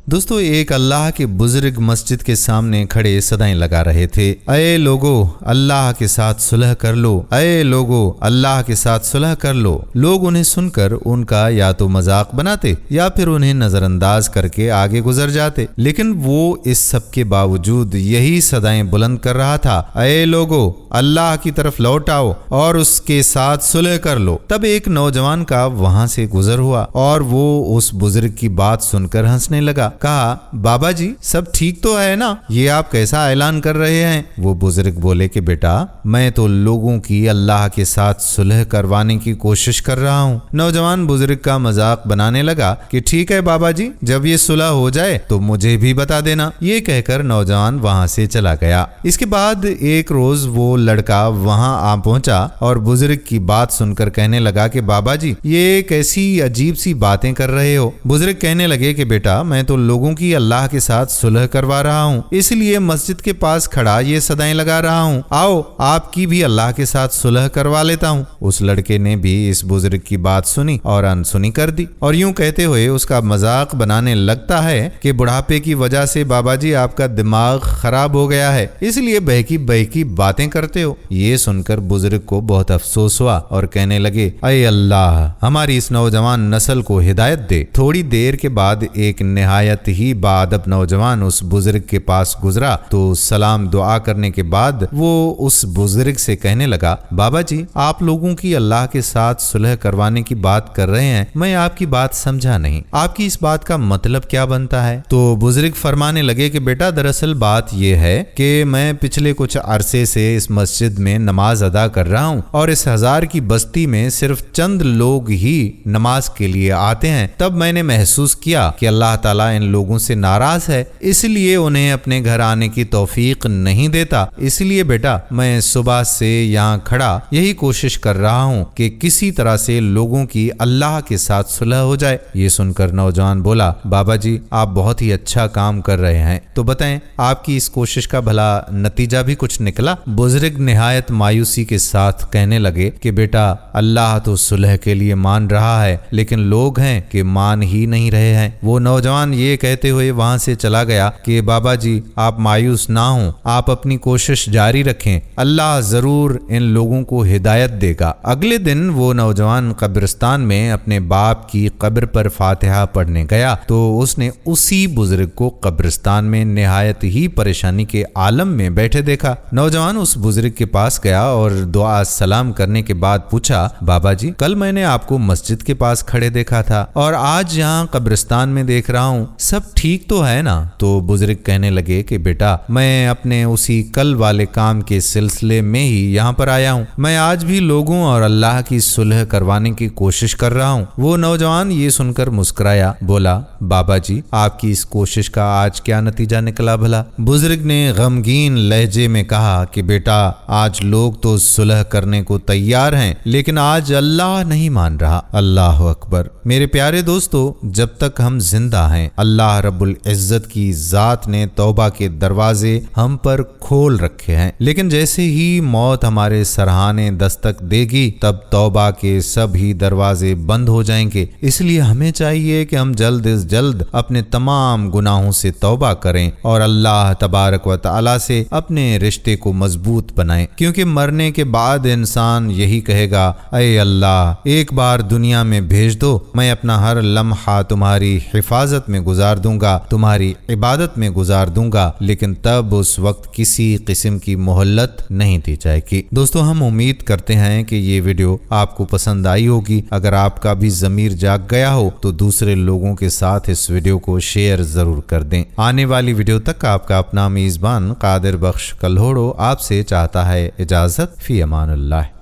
दोस्तों, एक अल्लाह के बुजुर्ग मस्जिद के सामने खड़े सदाएं लगा रहे थे, अये लोगो अल्लाह के साथ सुलह कर लो, अये लोगो अल्लाह के साथ सुलह कर लो। लोग उन्हें सुनकर उनका या तो मजाक बनाते या फिर उन्हें नजरअंदाज करके आगे गुजर जाते, लेकिन वो इस सब के बावजूद यही सदाएं बुलंद कर रहा था, अये लोगो अल्लाह की तरफ लौट आओ और उसके साथ सुलह कर लो। तब एक नौजवान का वहां से गुजर हुआ और वो उस बुजुर्ग की बात सुनकर हंसने लगा। कहा, बाबा जी सब ठीक तो है ना, ये आप कैसा ऐलान कर रहे हैं? वो बुजुर्ग बोले कि बेटा मैं तो लोगों की अल्लाह के साथ सुलह करवाने की कोशिश कर रहा हूँ। नौजवान बुजुर्ग का मजाक बनाने लगा कि ठीक है बाबा जी, जब ये सुलह हो जाए तो मुझे भी बता देना। ये कहकर नौजवान वहां से चला गया। इसके बाद एक रोज वो लड़का वहां आ पहुंचा और बुजुर्ग की बात सुनकर कहने लगा कि बाबा जी ये कैसी अजीब सी बातें कर रहे हो। बुजुर्ग कहने लगे कि बेटा मैं तो लोगों की अल्लाह के साथ सुलह करवा रहा हूँ, इसलिए मस्जिद के पास खड़ा ये सदाएं लगा रहा हूँ। आओ आपकी भी अल्लाह के साथ सुलह करवा लेता हूँ। उस लड़के ने भी इस बुजुर्ग की बात सुनी और अनसुनी कर दी और यूं कहते हुए उसका मजाक बनाने लगता है कि बुढ़ापे की वजह से बाबा जी आपका दिमाग खराब हो गया है, इसलिए बहकी बहकी बातें करते हो। ये सुनकर बुजुर्ग को बहुत अफसोस हुआ और कहने लगे, अय अल्लाह हमारी इस नौजवान नस्ल को हिदायत दे। थोड़ी देर के बाद एक निहायत ही बाअदब नौजवान उस बुजुर्ग के पास गुजरा तो सलाम दुआ करने के बाद वो उस बुजुर्ग से कहने लगा, बाबा जी आप लोगों की अल्लाह के साथ सुलह करवाने की बात कर रहे हैं, मैं आपकी बात समझा नहीं, आपकी इस बात का मतलब क्या बनता है? तो बुजुर्ग फरमाने लगे कि बेटा दरअसल बात यह है कि मैं पिछले कुछ अरसे से इस मस्जिद में नमाज अदा कर रहा हूँ और इस 1000 की बस्ती में सिर्फ चंद लोग ही नमाज के लिए आते हैं। तब मैंने महसूस किया कि अल्लाह ताला इन लोगों से नाराज है, इसलिए उन्हें अपने घर आने की तौफीक नहीं देता। इसलिए बेटा मैं सुबह से यहाँ खड़ा यही कोशिश कर रहा हूँ कि किसी तरह से लोगों की अल्लाह के साथ सुलह हो जाए। ये सुनकर नौजवान बोला, बाबा जी आप बहुत ही अच्छा काम कर रहे हैं, तो बताएं आपकी इस कोशिश का भला नतीजा भी कुछ निकला? बुजुर्ग निहायत मायूसी के साथ कहने लगे कि बेटा अल्लाह तो सुलह के लिए मान रहा है, लेकिन लोग हैं कि मान ही नहीं रहे हैं। वो नौजवान ये कहते हुए वहां से चला गया कि बाबा जी आप मायूस ना हो, आप अपनी कोशिश जारी रखें, अल्लाह जरूर इन लोगों को हिदायत देगा। अगले दिन वो नौजवान कब्रिस्तान में अपने बाप की कब्र पर फातिहा पढ़ने गया तो उसने उसी बुजुर्ग को कब्रिस्तान में निहायत ही परेशानी के आलम में बैठे देखा। नौजवान उस बुजुर्ग के पास गया और दुआ सलाम करने के बाद पूछा, बाबा जी कल मैंने आपको मस्जिद के पास खड़े देखा था और आज यहाँ कब्रिस्तान में देख रहा हूँ, सब ठीक तो है ना? तो बुजुर्ग कहने लगे कि बेटा मैं अपने उसी कल वाले काम के सिलसिले में ही यहाँ पर आया हूँ, मैं आज भी लोगों और अल्लाह की सुलह करवाने की कोशिश कर रहा हूँ। वो नौजवान ये सुनकर मुस्कुराया, बोला, बाबा जी आपकी इस कोशिश का आज क्या नतीजा निकला भला? बुजुर्ग ने गमगीन लहजे में कहा कि बेटा आज लोग तो सुलह करने को तैयार हैं, लेकिन आज अल्लाह नहीं मान रहा। अल्लाह अकबर। मेरे प्यारे दोस्तों, जब तक हम जिंदा हैं अल्लाह रब्बुल इज्जत की जात ने तौबा के दरवाजे हम पर खोल रखे हैं, लेकिन जैसे ही मौत हमारे सरहाने दस्तक देगी तब तौबा के सभी दरवाजे बंद हो जाएंगे। इसलिए हमें चाहिए कि हम जल्द से जल्द अपने तमाम गुनाहों से तौबा करें और अल्लाह तबारक व तआला से अपने रिश्ते को मजबूत बनाएं, क्योंकि मरने के बाद इंसान यही कहेगा, अय अल्लाह एक बार दुनिया में भेज दो, मैं अपना हर लम्हा तुम्हारी हिफाजत में गुजार दूंगा, तुम्हारी इबादत में गुजार दूंगा, लेकिन तब उस वक्त किसी किस्म की मोहल्लत नहीं दी जाएगी। दोस्तों हम उम्मीद करते हैं कि ये वीडियो आपको पसंद आई होगी। अगर आपका भी ज़मीर जाग गया हो तो दूसरे लोगों के साथ इस वीडियो को शेयर जरूर कर दें। आने वाली वीडियो तक आपका अपना मेज़बान कादिर बख्श कल्होड़ो आपसे चाहता है इजाजत। फी अमानुल्लाह।